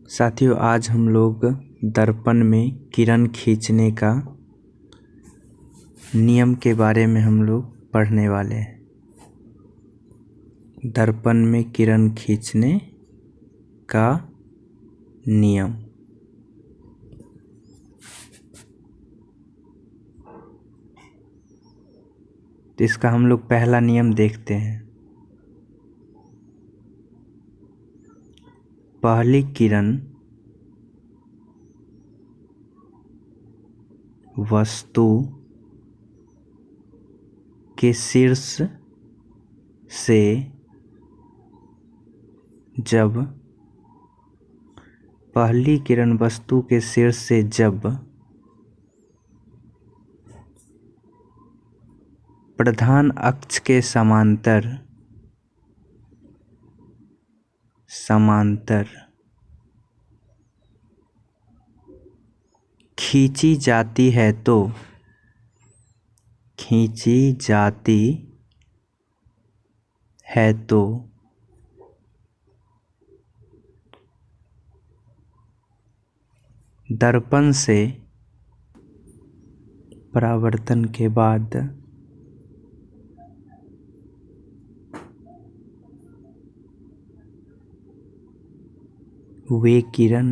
साथियों, आज हम लोग दर्पण में किरण खींचने का नियम के बारे में हम लोग पढ़ने वाले हैं। दर्पण में किरण खींचने का नियम। तो इसका हम लोग पहला नियम देखते हैं। पहली किरण वस्तु के शीर्ष से जब पहली किरण वस्तु के शीर्ष से जब प्रधान अक्ष के समांतर खींची जाती है तो दर्पण से परावर्तन के बाद वे किरण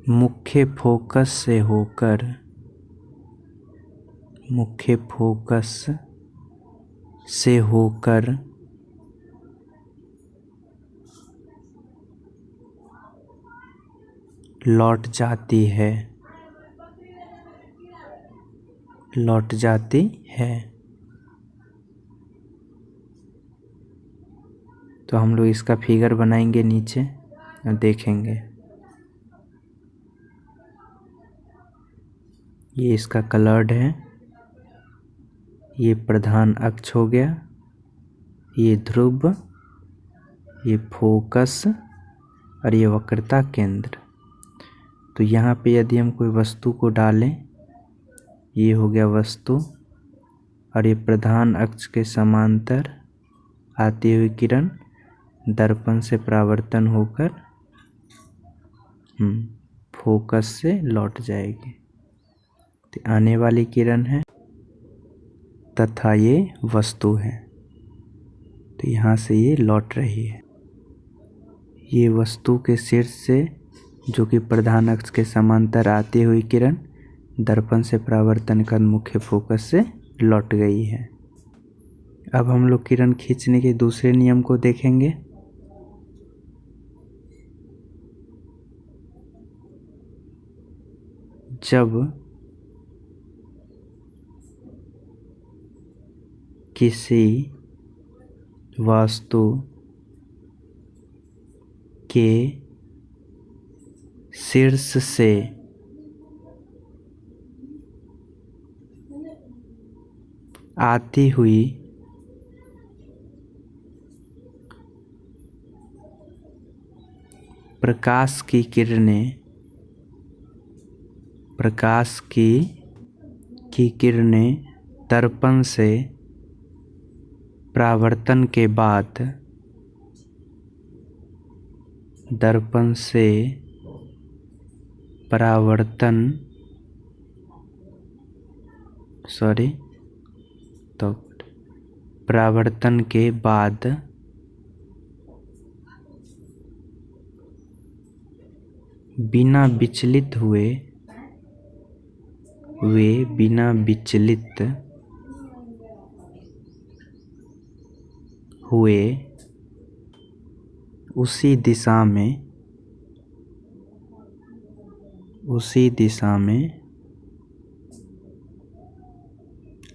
मुख्य फोकस से होकर लौट जाती है। तो हम लोग इसका फिगर बनाएंगे नीचे और देखेंगे। ये इसका कलर्ड है, ये प्रधान अक्ष हो गया, ये ध्रुव, ये फोकस और ये वक्रता केंद्र। तो यहाँ पे यदि हम कोई वस्तु को डालें, ये हो गया वस्तु और ये प्रधान अक्ष के समांतर आती हुई किरण दर्पण से परावर्तन होकर फोकस से लौट जाएगी। तो आने वाली किरण है तथा ये वस्तु है। तो यहाँ से ये लौट रही है। ये वस्तु के शीर्ष से जो कि प्रधान अक्ष के समांतर आती हुई किरण दर्पण से परावर्तन कर मुख्य फोकस से लौट गई है। अब हम लोग किरण खींचने के दूसरे नियम को देखेंगे। जब किसी वस्तु के शीर्ष से आती हुई प्रकाश की किरणें दर्पण से परावर्तन के बाद परावर्तन के बाद बिना विचलित हुए उसी दिशा में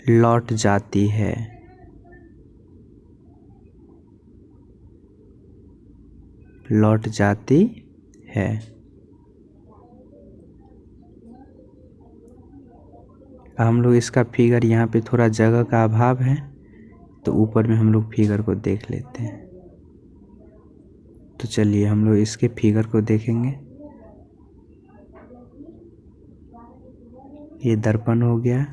लौट जाती है। हम लोग इसका फिगर, यहाँ पे थोड़ा जगह का अभाव है तो ऊपर में हम लोग फिगर को देख लेते हैं। तो चलिए हम लोग इसके फिगर को देखेंगे। ये दर्पण हो गया।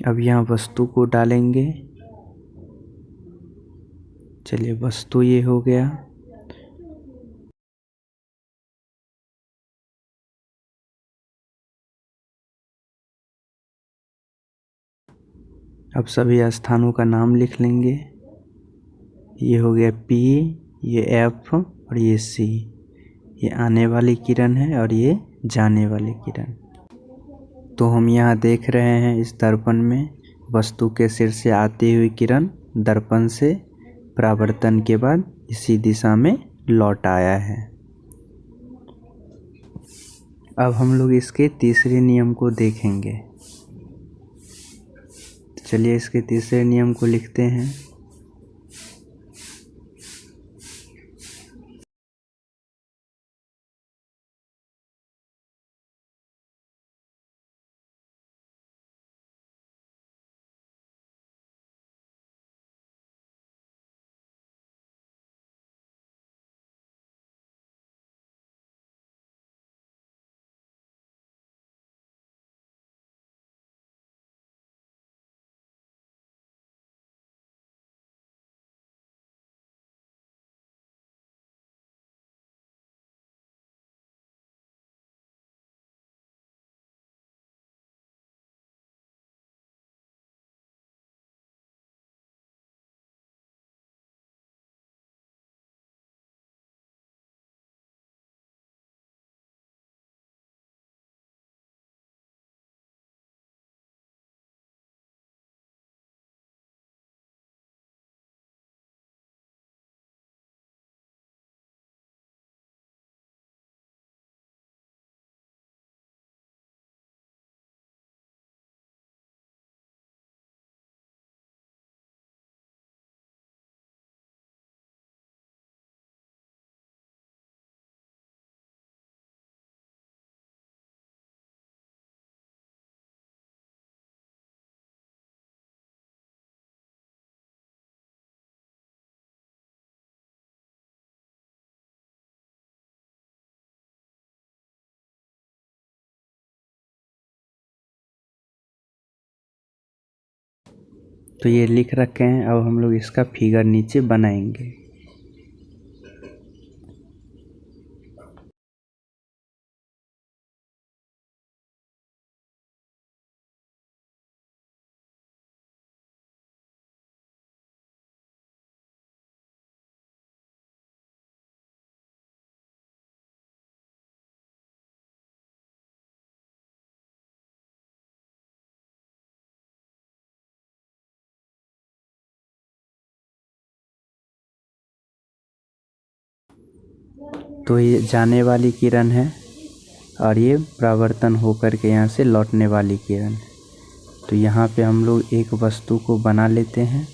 अब यहाँ वस्तु को डालेंगे। चलिए, वस्तु ये हो गया। अब सभी स्थानों का नाम लिख लेंगे। ये हो गया P, ये F और ये C। ये आने वाली किरण है और ये जाने वाली किरण। तो हम यहाँ देख रहे हैं इस दर्पण में वस्तु के सिर से आती हुई किरण दर्पण से परावर्तन के बाद इसी दिशा में लौट आया है। अब हम लोग इसके तीसरे नियम को देखेंगे। चलिए इसके तीसरे नियम को लिखते हैं। तो ये लिख रखे हैं। अब हम लोग इसका फिगर नीचे बनाएंगे। तो ये जाने वाली किरण है और ये परावर्तन होकर के यहाँ से लौटने वाली किरण। तो यहाँ पे हम लोग एक वस्तु को बना लेते हैं।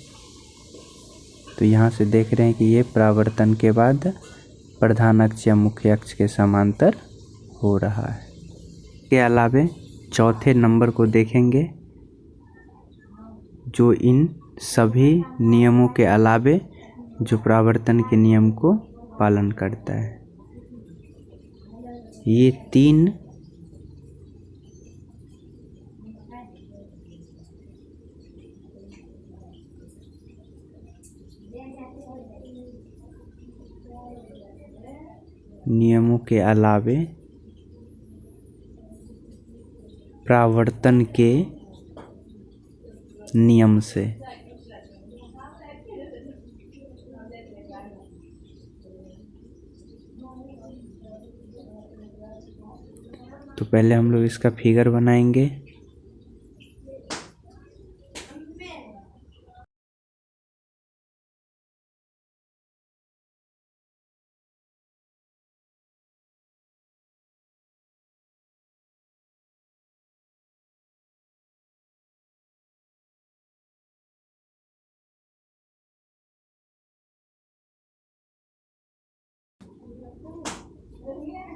तो यहाँ से देख रहे हैं कि ये परावर्तन के बाद प्रधान अक्ष या मुख्य अक्ष के समांतर हो रहा है। के अलावे चौथे नंबर को देखेंगे जो इन सभी नियमों के अलावे जो परावर्तन के नियम को पालन करता है। ये 3 नियमों के अलावे परावर्तन के नियम से तो पहले हम लोग इसका फिगर बनाएंगे।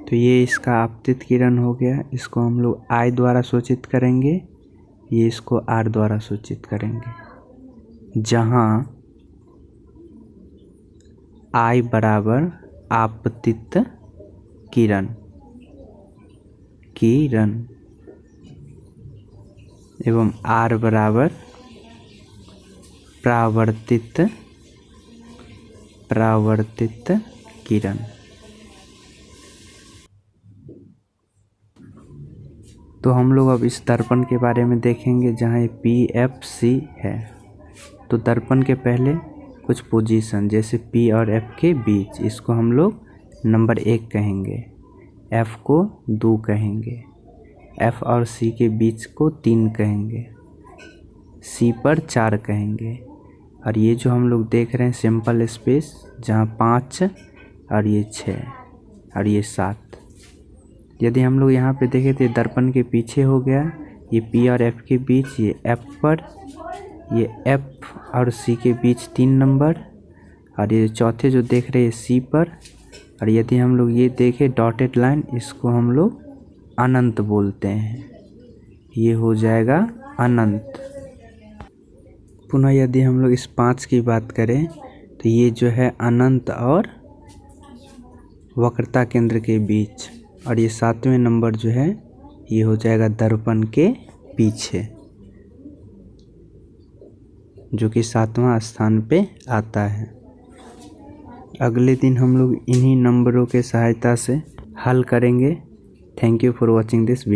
तो ये इसका आपतित किरण हो गया। इसको हम लोग I द्वारा सूचित करेंगे, ये इसको R द्वारा सूचित करेंगे। जहाँ I बराबर आपतित किरण एवं R बराबर परावर्तित किरण। तो हम लोग अब इस दर्पण के बारे में देखेंगे जहाँ ये PFC है। तो दर्पण के पहले कुछ पोजीशन जैसे P और F के बीच, इसको हम लोग नंबर 1 कहेंगे, F को 2 कहेंगे, F और C के बीच को 3 कहेंगे, C पर 4 कहेंगे। और ये जो हम लोग देख रहे हैं सिंपल स्पेस, जहाँ 5 और ये 6 और ये 7, यदि हम लोग यहाँ पे देखें तो दर्पण के पीछे हो गया, ये P और F के बीच, ये F पर, ये F और C के बीच 3 नंबर, और ये चौथे जो देख रहे हैं C पर। और यदि हम लोग ये देखें डॉटेड लाइन, इसको हम लोग अनंत बोलते हैं, ये हो जाएगा अनंत। पुनः यदि हम लोग इस 5 की बात करें तो ये जो है अनंत और वक्रता केंद्र के बीच, और ये 7वें नंबर जो है ये हो जाएगा दर्पण के पीछे, जो कि 7वां स्थान पे आता है। अगले दिन हम लोग इन्हीं नंबरों के सहायता से हल करेंगे। Thank you for watching this video.